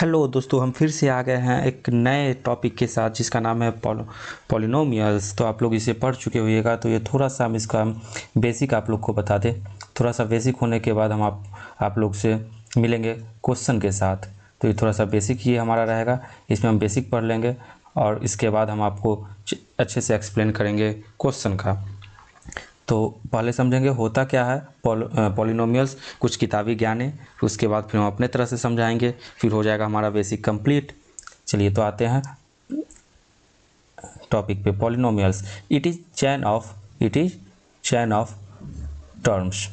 Hello दोस्तों, हम फिर से आ गए हैं एक नए टॉपिक के साथ जिसका नाम है पॉलिनोमियल्स। तो आप लोग इसे पढ़ चुके होइएगा, तो ये थोड़ा सा हम इसका बेसिक आप लोग को बता दें। थोड़ा सा बेसिक होने के बाद हम आप लोग से मिलेंगे क्वेश्चन के साथ। तो ये थोड़ा सा बेसिक ही हमारा रहेगा, इसमें हम बेसिक पढ़ लेंगे और इसके बाद हम आपको अच्छे से एक्सप्लेन करेंगे क्वेश्चन का। तो पहले समझेंगे होता क्या है पॉलिनोमियल्स, कुछ किताबी ज्ञान है, उसके बाद फिर हम अपने तरह से समझाएंगे, फिर हो जाएगा हमारा बेसिक कंप्लीट। चलिए तो आते हैं टॉपिक पे। Polynomials it is chain of terms.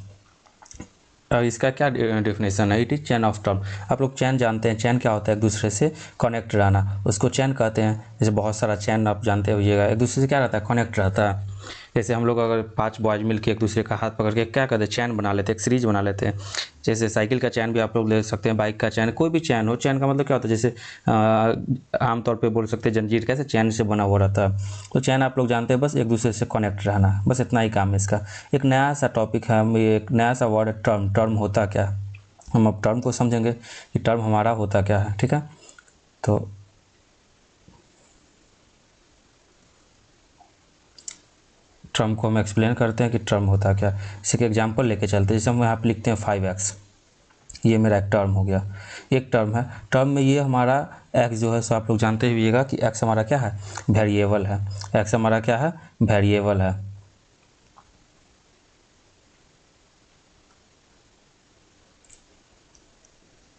और इसका क्या डेफिनेशन है? It is chain of term. आप लोग चैन जानते हैं, चैन क्या होता है? एक दूसरे से कनेक्ट रहना, उसको चैन कहते हैं। जैसे बहुत सारा चैन आप जानते होइएगा, एक दूसरे से क्या रहता है? कनेक्ट रहता है। जैसे हम लोग अगर 5 बॉयज़ मिल के एक दूसरे का हाथ पकड़ के क्या करते हैं? चैन बना लेते हैं, एक सीरीज बना लेते हैं। जैसे साइकिल का चैन भी आप लोग ले सकते हैं, बाइक का चैन, कोई भी चैन हो। चैन का मतलब क्या होता है? जैसे आमतौर पे बोल सकते हैं जंजीर कैसे चैन से बना हुआ रहता है। तो चैन आप लोग जानते हैं, बस एक दूसरे से कनेक्ट रहना, बस इतना ही काम है इसका। एक नया सा टॉपिक है, हम ये एक नया सा वर्ड है टर्म। टर्म होता क्या है, हम अब टर्म को समझेंगे कि टर्म हमारा होता क्या है। ठीक है, तो टर्म को हम एक्सप्लेन करते हैं कि टर्म होता क्या है। इसी के एग्जांपल लेके चलते हैं। जैसे हम यहाँ पे लिखते हैं 5x, ये मेरा एक टर्म हो गया, एक टर्म है। टर्म में ये हमारा x जो है, सो आप लोग जानते हुइएगा कि x हमारा क्या है? वेरिएबल है। x हमारा क्या है? वेरिएबल है।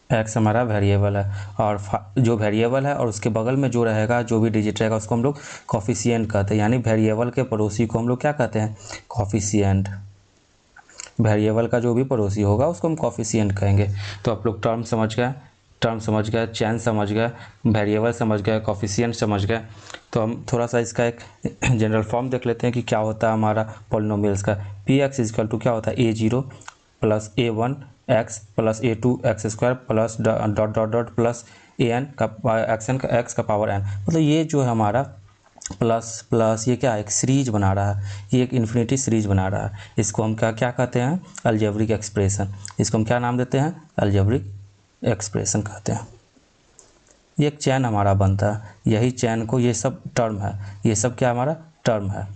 x हमारा वेरिएबल है, और जो वेरिएबल है और उसके बगल में जो रहेगा, जो भी डिजिट रहेगा, उसको हम लोग कॉफिशिएंट कहते हैं। यानी वेरिएबल के पड़ोसी को हम लोग क्या कहते हैं? कॉफिशिएंट। वेरिएबल का जो भी पड़ोसी होगा उसको हम कॉफिशिएंट कहेंगे। तो आप लोग टर्म समझ गए, टर्म समझ गए, चैन समझ गए, वेरिएबल समझ गए, कॉफिशिएंट समझ गए। तो हम थोड़ा सा इसका एक जनरल फॉर्म देख लेते हैं कि क्या होता है हमारा पॉलिनोमियल्स का। पी एक्स इजकल टू क्या होता है? a0 plus a1 x plus a2 x square plus dot dot dot plus an का x का पावर n। मतलब ये जो है हमारा प्लस प्लस ये क्या है? एक सीरीज बना रहा है, ये एक इन्फिनिटी सीरीज बना रहा है। इसको हम क्या क्या कहते हैं? Algebraic expression. इसको हम क्या नाम देते हैं? अलजेब्रिक एक्सप्रेशन कहते हैं। ये एक चैन हमारा बनता है, यही चैन को, ये सब टर्म है, ये सब क्या हमारा टर्म है,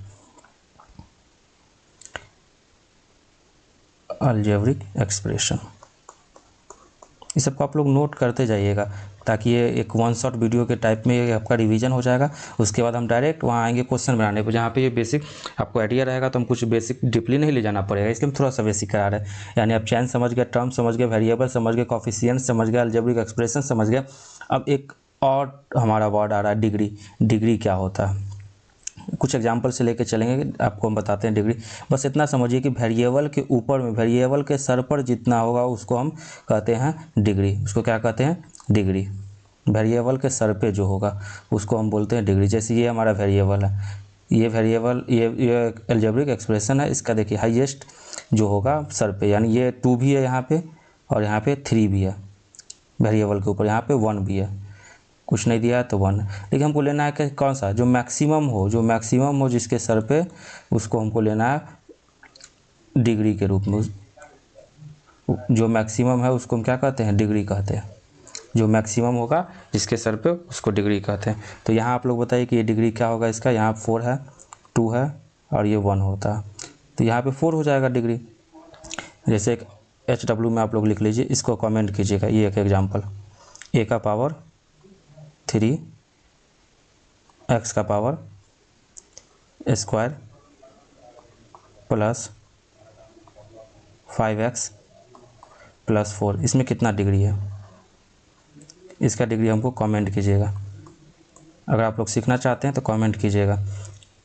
अलजेब्रिक एक्सप्रेशन। ये सबको आप लोग नोट करते जाइएगा, ताकि ये एक वन शॉट वीडियो के टाइप में ये आपका रिवीजन हो जाएगा। उसके बाद हम डायरेक्ट वहाँ आएंगे क्वेश्चन बनाने पर, जहाँ पे ये बेसिक आपको आइडिया रहेगा। तो हम कुछ बेसिक डीपली नहीं ले जाना पड़ेगा, इसलिए हम थोड़ा सा बेसिक करा रहे हैं। यानी आप चैन समझ गए, टर्म समझ गए, वेरिएबल समझ गए, कॉफिशिएंट समझ गए, अलजेब्रिक एक्सप्रेशन समझ गए। अब एक और हमारा वर्ड आ रहा है डिग्री। डिग्री क्या होता है? कुछ एग्जाम्पल से लेके चलेंगे, आपको हम बताते हैं डिग्री। बस इतना समझिए कि वेरिएबल के ऊपर में, वेरिएबल के सर पर जितना होगा उसको हम कहते हैं डिग्री। उसको क्या कहते हैं? डिग्री। वेरिएबल के सर पे जो होगा उसको हम बोलते हैं डिग्री। जैसे ये हमारा वेरिएबल है, ये वेरिएबल, ये अलजेब्रिक एक्सप्रेशन है। इसका देखिए हाईएस्ट जो होगा सर पे, यानी ये 2 भी है यहाँ पे, और यहाँ पे 3 भी है वेरिएबल के ऊपर, यहाँ पे 1 भी है। कुछ नहीं दिया है तो 1। लेकिन हमको लेना है कि कौन सा? जो मैक्सिमम हो, जो मैक्सिमम हो जिसके सर पे, उसको हमको लेना है डिग्री के रूप में। जो मैक्सिमम है उसको हम क्या कहते हैं? डिग्री कहते हैं। जो मैक्सिमम होगा जिसके सर पे, उसको डिग्री कहते हैं। तो यहाँ आप लोग बताइए कि ये डिग्री क्या होगा इसका? यहाँ 4 है, 2 है, और ये 1 होता है, तो यहाँ पे 4 हो जाएगा डिग्री। जैसे एक HW में आप लोग लिख लीजिए, इसको कमेंट कीजिएगा। ये एक एग्जाम्पल, a का पावर 3 x का power square plus 5x plus 4, इसमें कितना डिग्री है? इसका डिग्री हमको कमेंट कीजिएगा। अगर आप लोग सीखना चाहते हैं तो कमेंट कीजिएगा,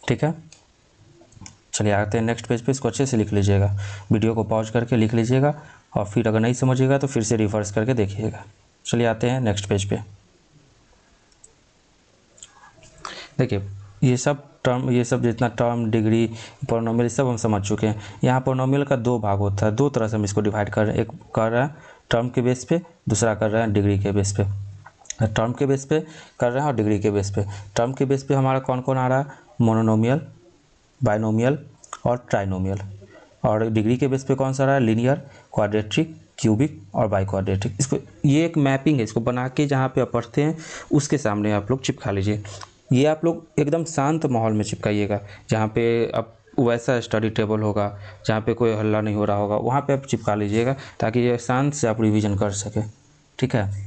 ठीक है। चलिए आते हैं नेक्स्ट पेज पे। इसको अच्छे से लिख लीजिएगा, वीडियो को पॉज करके लिख लीजिएगा, और फिर अगर नहीं समझिएगा तो फिर से रिवर्स करके देखिएगा। चलिए आते हैं नेक्स्ट पेज पे। देखिए ये सब टर्म, ये सब जितना टर्म, डिग्री, पॉलिनोमियल, सब हम समझ चुके हैं। यहाँ पॉलिनोमियल का 2 भाग होता है, 2 तरह से हम इसको डिवाइड कर रहे हैं। एक कर रहे हैं टर्म के बेस पे, दूसरा कर रहे हैं डिग्री के बेस पे। टर्म के बेस पे कर रहे हैं और डिग्री के बेस पे। टर्म के बेस पे हमारा कौन कौन आ रहा है? मोनोनोमियल, बाइनोमियल और ट्राइनोमियल। और डिग्री के बेस पे कौन सा आ रहा है? लीनियर, क्वाड्रेटिक क्यूबिक और बाई क्वाड्रेटिक। इसको ये एक मैपिंग है, इसको बना के जहाँ पे आप पढ़ते हैं उसके सामने आप लोग चिपका लीजिए। ये आप लोग एकदम शांत माहौल में चिपकाइएगा, जहाँ पे आप वैसा स्टडी टेबल होगा जहाँ पे कोई हल्ला नहीं हो रहा होगा, वहाँ पे आप चिपका लीजिएगा ताकि ये शांत से आप रिवीजन कर सकें। ठीक है,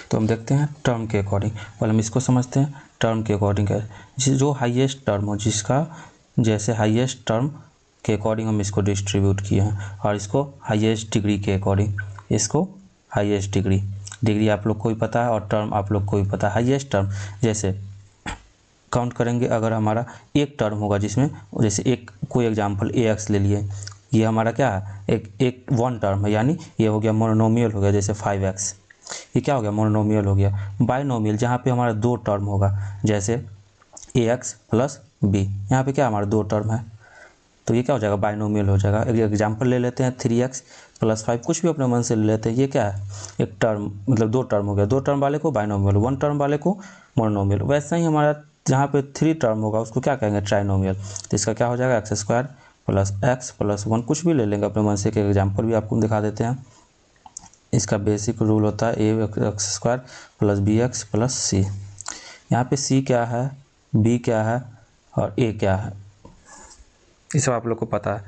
तो हम देखते हैं टर्म के अकॉर्डिंग। पहले हम इसको समझते हैं टर्म के अकॉर्डिंग है, जो हाईएस्ट टर्म हो, जिसका जैसे हाईएस्ट टर्म के अकॉर्डिंग हम इसको डिस्ट्रीब्यूट किए हैं, और इसको हाईएस्ट डिग्री के अकॉर्डिंग, इसको हाईएस्ट डिग्री आप लोग को ही पता है और टर्म आप लोग को ही पता है। हाईएस्ट टर्म जैसे काउंट करेंगे, अगर हमारा एक टर्म होगा जिसमें जैसे एक कोई एग्जांपल ax ले लिए, ये हमारा क्या है, एक वन टर्म है, यानी ये हो गया मोनोमियल हो गया, जैसे 5x, ये क्या हो गया, मोनोमियल हो गया। बाइनोमियल जहाँ पे हमारा दो टर्म होगा, जैसे ax प्लस b, यहाँ पे क्या हमारा दो टर्म है, तो ये क्या हो जाएगा, बाइनोमियल हो जाएगा। एक एग्जांपल ले लेते हैं 3x प्लस 5, कुछ भी अपने मन से ले लेते हैं, ये क्या है, एक टर्म, मतलब दो टर्म हो गया, दो टर्म वाले को बाइनोमियल, वन टर्म वाले को मोनोमियल। वैसे ही हमारा जहाँ पे 3 टर्म होगा उसको क्या कहेंगे, ट्राइनोमियल। तो इसका क्या हो जाएगा, x² प्लस x प्लस 1, कुछ भी ले लेंगे अपने मन से। एक एग्जाम्पल भी आपको दिखा देते हैं। इसका बेसिक रूल होता है ax² plus bx plus c। यहाँ पे c क्या है, b क्या है और a क्या है, ये सब आप लोग को पता है।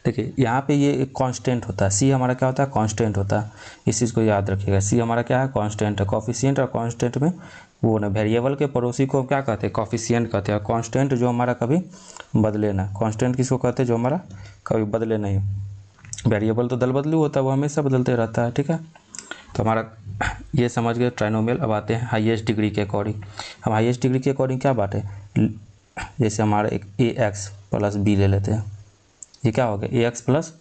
देखिए यहाँ पे ये एक कांस्टेंट होता है, c हमारा क्या होता है, कांस्टेंट होता है, इस चीज़ को याद रखिएगा। c हमारा क्या है, कांस्टेंट है। कोफिशिएंट और कांस्टेंट में वो ना, वेरिएबल के पड़ोसी को क्या कहते हैं, कोफिशिएंट कहते हैं। कांस्टेंट जो हमारा कभी बदले ना, कांस्टेंट किसको कहते हैं, जो हमारा कभी बदले नहीं। वेरिएबल तो दल बदलू होता है, वो हमेशा बदलते रहता है। ठीक है, तो हमारा ये समझ गए ट्राइनोमियल। अब आते हैं हाईएस्ट डिग्री के अकॉर्डिंग। हम हाईएस्ट डिग्री के अकॉर्डिंग क्या बात है, जैसे हमारा एक ax प्लस b ले लेते हैं, ये क्या हो गया, ax प्लस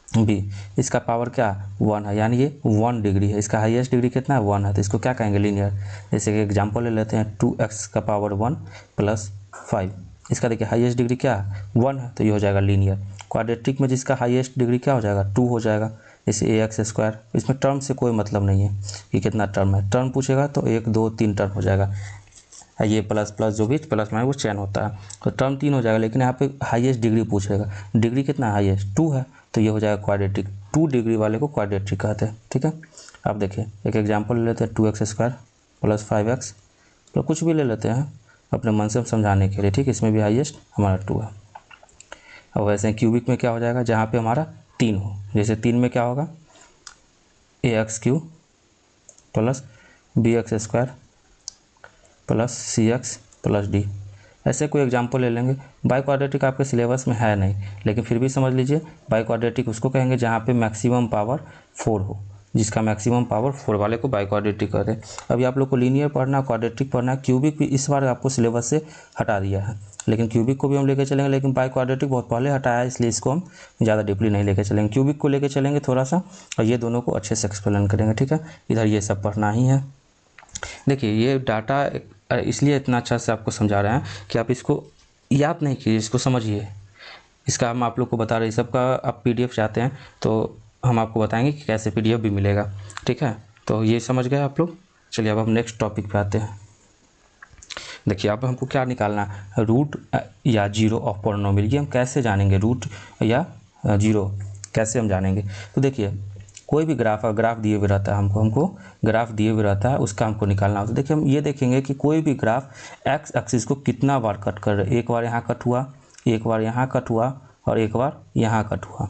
b, इसका पावर क्या 1 है, यानी ये 1 डिग्री है। इसका हाईएस्ट डिग्री कितना है, 1 है, तो इसको क्या कहेंगे, लीनियर। जैसे कि एग्जांपल ले लेते हैं 2x का पावर 1 प्लस 5, इसका देखिए हाईएस्ट डिग्री क्या है, 1 है, तो ये हो जाएगा लीनियर। क्वाड्रेटिक में जिसका हाईएस्ट डिग्री क्या हो जाएगा, 2 हो जाएगा। जैसे ax², इसमें टर्म से कोई मतलब नहीं है कि कितना टर्म है, टर्म पूछेगा तो 1 2 3 टर्म हो जाएगा। ये प्लस प्लस जो भी प्लस माइनस वो चैन होता है, तो टर्म 3 हो जाएगा। लेकिन यहाँ पे हाईएस्ट डिग्री पूछेगा, डिग्री कितना हाईएस्ट 2 है, तो ये हो जाएगा क्वाड्रेटिक। 2 डिग्री वाले को क्वाड्रेटिक कहते हैं। ठीक है, अब देखिए एक एग्जांपल ले लेते हैं 2x² प्लस 5x, तो कुछ भी ले लेते हैं अपने मन से समझाने के लिए। ठीक है, इसमें भी हाईएस्ट हमारा 2 है। अब वैसे क्यूबिक में क्या हो जाएगा, जहाँ पे हमारा 3 हो, जैसे 3 में क्या होगा, ax³ plus bx² plus cx plus d। ऐसे कोई एग्जांपल ले लेंगे। बाई क्वाड्रेटिक आपके सिलेबस में है नहीं, लेकिन फिर भी समझ लीजिए, बाई क्वाड्रेटिक उसको कहेंगे जहाँ पे मैक्सिमम पावर 4 हो, जिसका मैक्सिमम पावर 4 वाले को बाई क्वाड्रेटिक कहते हैं। अभी आप लोग को लीनियर पढ़ना, क्वाड्रेटिक पढ़ना है, क्यूबिक भी इस बार आपको सिलेबस से हटा दिया है, लेकिन क्यूबिक को भी हम लेके चलेंगे। लेकिन बाई क्वाड्रेटिक बहुत पहले हटाया है, इसलिए इसको हम ज़्यादा डीपली नहीं लेके चलेंगे। क्यूबिक को लेके चलेंगे थोड़ा सा, और ये दोनों को अच्छे से एक्सप्लेन करेंगे। ठीक है, इधर ये सब पढ़ना ही है। देखिए ये डाटा इसलिए इतना अच्छा से आपको समझा रहे हैं कि आप इसको याद नहीं कीजिए, इसको समझिए। इसका हम आप लोग को बता रहे हैं, सबका आप PDF चाहते हैं तो हम आपको बताएंगे कि कैसे PDF भी मिलेगा। ठीक है, तो ये समझ गए आप लोग। चलिए अब हम नेक्स्ट टॉपिक पे आते हैं। देखिए अब हमको क्या निकालना है, रूट या जीरो ऑफ पॉलिनोमियल। ये हम कैसे जानेंगे, रूट या जीरो कैसे हम जानेंगे। तो देखिए कोई भी ग्राफ दिए हुए रहता है, हमको ग्राफ दिए हुए रहता है, उसका हमको निकालना होता है। देखिए हम ये देखेंगे कि कोई भी ग्राफ एक्स एक्सिस को कितना बार कट कर रहा है। एक बार यहाँ कट हुआ, एक बार यहाँ कट हुआ और एक बार यहाँ कट हुआ,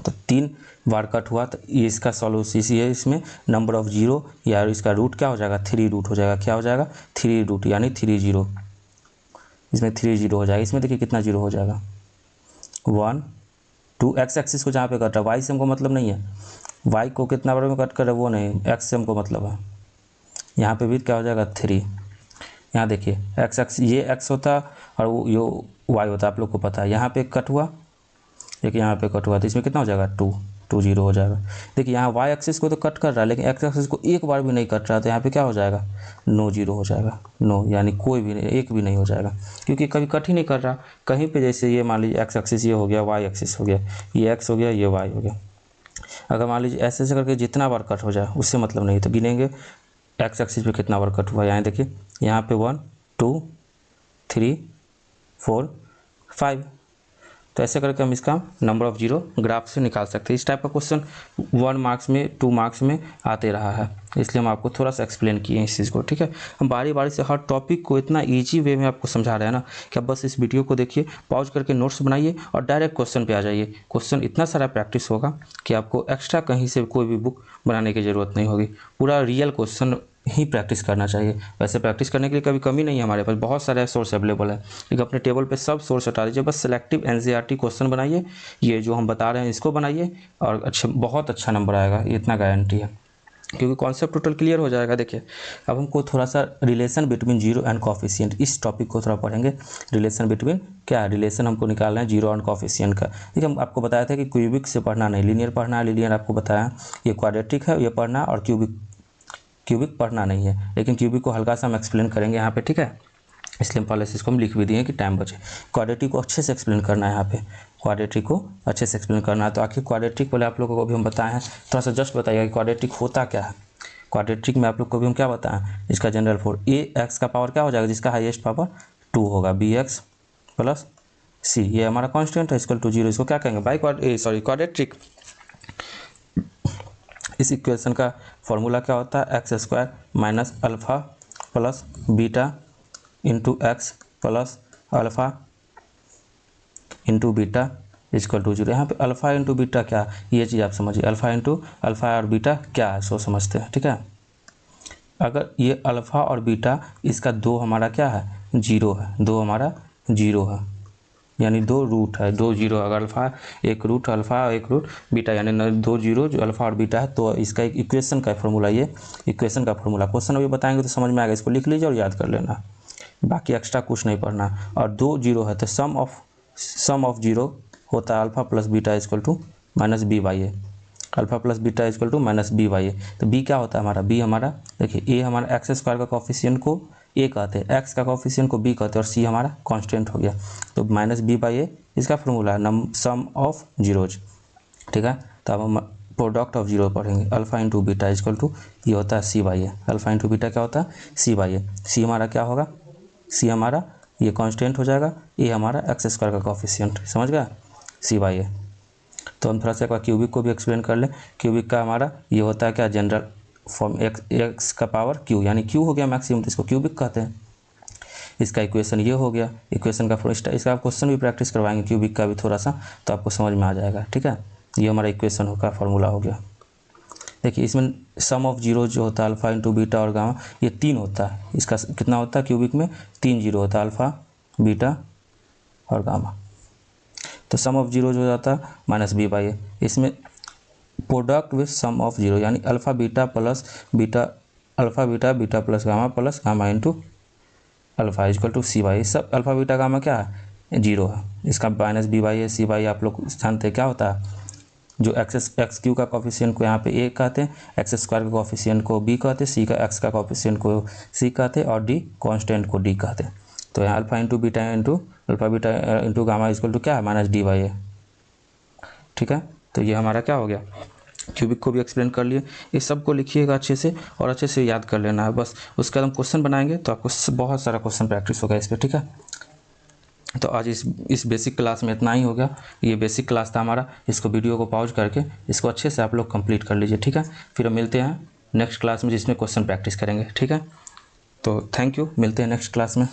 तो 3 बार कट हुआ। तो ये इसका सॉल्यूशन है, इसमें नंबर ऑफ जीरो या इसका रूट क्या हो जाएगा, 3 रूट हो जाएगा। क्या हो जाएगा, 3 रूट, यानी 3 0, इसमें 3 0 हो जाएगा। इसमें देखिए कितना जीरो हो जाएगा, 1 2। एक्स एक्सिस को जहाँ पे कट रहा है, वाई से हमको मतलब नहीं है, वाई को कितना बार में कट कर रहा है वो नहीं, एक्स से हमको मतलब है। यहाँ पे भी क्या हो जाएगा, 3। यहाँ देखिए एक्स एक्स, ये एक्स होता और वो यो वाई होता, आप लोग को पता है। यहाँ पे कट हुआ, देखिए यहाँ पे कट हुआ, तो इसमें कितना हो जाएगा, 2 0 हो जाएगा। देखिए यहाँ वाई एक्सिस को तो कट कर रहा है, लेकिन एक्स एक्सिस को एक बार भी नहीं कट रहा, तो यहाँ पे क्या हो जाएगा, नो 0 हो जाएगा। नो यानी कोई भी नहीं, एक भी नहीं हो जाएगा, क्योंकि कभी कट ही नहीं कर रहा कहीं पे। जैसे ये मान लीजिए एक्स एक्सिस ये हो गया, वाई एक्सिस हो गया, ये एक्स हो गया, ये वाई हो गया। अगर मान लीजिए ऐसे ऐसे करके जितना बार कट हो जाए उससे मतलब नहीं, तो गिनेंगे एक्स एक्सिस पे कितना वर्क कट हुआ है यहाँ देखिए, यहाँ पे 1 2 3 4 5। तो ऐसे करके हम इसका नंबर ऑफ़ जीरो ग्राफ से निकाल सकते हैं। इस टाइप का क्वेश्चन 1 मार्क्स में 2 मार्क्स में आते रहा है, इसलिए हम आपको थोड़ा सा एक्सप्लेन किए हैं इस चीज़ को, ठीक है। हम बारी बारी से हर टॉपिक को इतना ईजी वे में आपको समझा रहे हैं ना कि आप बस इस वीडियो को देखिए, पॉज करके नोट्स बनाइए और डायरेक्ट क्वेश्चन पे आ जाइए। क्वेश्चन इतना सारा प्रैक्टिस होगा कि आपको एक्स्ट्रा कहीं से कोई भी बुक बनाने की ज़रूरत नहीं होगी, पूरा रियल क्वेश्चन ही प्रैक्टिस करना चाहिए। वैसे प्रैक्टिस करने के लिए कभी कमी नहीं है, हमारे पास बहुत सारे सोर्स अवेलेबल है, लेकिन अपने टेबल पे सब सोर्स हटा दीजिए, बस सिलेक्टिव एनसीईआरटी क्वेश्चन बनाइए, ये जो हम बता रहे हैं इसको बनाइए और बहुत अच्छा नंबर आएगा, इतना गारंटी है, क्योंकि कॉन्सेप्ट टोटल क्लियर हो जाएगा। देखिए अब हमको थोड़ा सा relation between zero and coefficient, इस टॉपिक को थोड़ा पढ़ेंगे। रिलेशन बिटवीन क्या रिलेशन हमको निकालना है जीरो एंड कॉफिशिएंट का। देखिए हम आपको बताया था कि क्यूबिक से पढ़ना नहीं, लीनियर पढ़ना है। लीनियर आपको बताया ये क्वाड्रेटिक है, ये पढ़ना, और क्यूबिक पढ़ना नहीं है, लेकिन क्यूबिक को हल्का सा हम एक्सप्लेन करेंगे यहाँ पे, ठीक है। इसलिए हम पहले से इसको हम लिख भी दिए कि टाइम बचे। क्वाड्रेटिक को अच्छे से एक्सप्लेन करना है, यहाँ पे क्वाड्रेटिक को अच्छे से एक्सप्लेन करना है। तो आखिर क्वाड्रेटिक वाले आप लोगों को भी हम बताए हैं, थोड़ा सा जस्ट बताइएगा कि क्वाड्रेटिक होता क्या है। क्वाड्रेटिक में आप लोग को भी हम क्या बताएं, इसका जनरल फॉर्म ए एक्स का पावर क्या हो जाएगा, जिसका हाईएस्ट पावर 2 होगा, बी एक्स प्लस सी, ये हमारा कॉन्स्टेंट है, इक्वल टू 0। इसको क्या कहेंगे बाई क्वाड्रेटिक। इस इक्वेशन का फॉर्मूला क्या होता है, x square minus alpha plus beta into x plus alpha into beta equal to 0। यहाँ पे अल्फ़ा इंटू बीटा क्या, ये चीज़ आप समझिए, अल्फ़ा इंटू अल्फ़ा और बीटा क्या है सो समझते हैं, ठीक है। अगर ये अल्फ़ा और बीटा इसका 2 हमारा क्या है, 0 है, 2 हमारा 0 है, यानी 2 रूट है, 2 0। अगर अल्फ़ा एक रूट अल्फ़ा एक रूट बीटा, यानी 2 0 जो अल्फ़ा और बीटा है, तो इसका एक इक्वेशन का फॉर्मूला, ये इक्वेशन का फॉर्मूला क्वेश्चन अभी बताएंगे तो समझ में आएगा, इसको लिख लीजिए और याद कर लेना, बाकी एक्स्ट्रा कुछ नहीं पढ़ना। और 2 0 है तो सम ऑफ 0 होता है alpha plus beta equal to minus b by a, alpha plus beta equal to minus b by a. तो बी क्या होता है हमारा, बी हमारा देखिए, ए हमारा एक्स स्क्वायर का कॉफिशिएंट को ए कहते हैं, एक्स का कॉफिशिएंट को बी कहते हैं, और सी हमारा कांस्टेंट हो गया। तो माइनस बी बाई ए इसका फॉर्मूला है सम ऑफ जीरोज, ठीक है। तो अब हम प्रोडक्ट ऑफ जीरो पढ़ेंगे, alpha into beta equal to ये होता है c by a. Alpha into beta क्या होता है, सी बाई ए। सी हमारा क्या होगा, सी हमारा ये कांस्टेंट हो जाएगा, ए हमारा एक्स स्क्वायर का कॉफिशिएंट, समझ गया, सी बाई ए। तो हम थोड़ा सा एक बार क्यूबिक को भी एक्सप्लेन कर लें। क्यूबिक का हमारा ये होता है क्या, जनरल फॉर्म एक्स का पावर क्यू, यानी क्यू हो गया मैक्सिमम, तो इसको क्यूबिक कहते हैं। इसका इक्वेशन ये हो गया, इक्वेशन का इसका आप क्वेश्चन भी प्रैक्टिस करवाएंगे क्यूबिक का भी थोड़ा सा, तो आपको समझ में आ जाएगा, ठीक है। ये हमारा इक्वेशन का फॉर्मूला हो गया। देखिए इसमें सम ऑफ जीरो जो होता है अल्फ़ा इंटू बीटा और गामा, ये 3 होता है, इसका कितना होता है क्यूबिक में, 3 0 होता है, अल्फ़ा बीटा और गामा। तो सम ऑफ जीरो जो हो जाता है माइनस बी बाई ए। इसमें product with sum of zero, यानी alpha beta plus beta, alpha beta beta plus gamma into alpha equal to c by. सब अल्फ़ा बीटा गामा क्या है, 0 है, इसका minus b by a c by आप लोग जानते हैं क्या होता है, जो एक्स क्यू का कॉफिशिएंट को यहाँ पे ए कहते हैं, एक्स स्क्वायर का कॉफिशिएंट को बी कहते हैं, सी का एक्स का कॉफिशिएंट को सी कहते हैं, और डी कांस्टेंट को डी कहते हैं। तो यहाँ alpha into beta into alpha beta into gamma equal to क्या है, माइनस डी बाई ए, ठीक है। तो ये हमारा क्या हो गया, क्यूबिक को भी एक्सप्लेन कर लिए। इस सब को लिखिएगा अच्छे से और अच्छे से याद कर लेना है, बस उसके बाद हम क्वेश्चन बनाएंगे तो आपको बहुत सारा क्वेश्चन प्रैक्टिस होगा इस पर, ठीक है। तो आज इस बेसिक क्लास में इतना ही हो गया, ये बेसिक क्लास था हमारा। इसको वीडियो को पॉज करके इसको अच्छे से आप लोग कंप्लीट कर लीजिए, ठीक है। फिर हम मिलते हैं नेक्स्ट क्लास में जिसमें क्वेश्चन प्रैक्टिस करेंगे, ठीक है। तो थैंक यू, मिलते हैं नेक्स्ट क्लास में।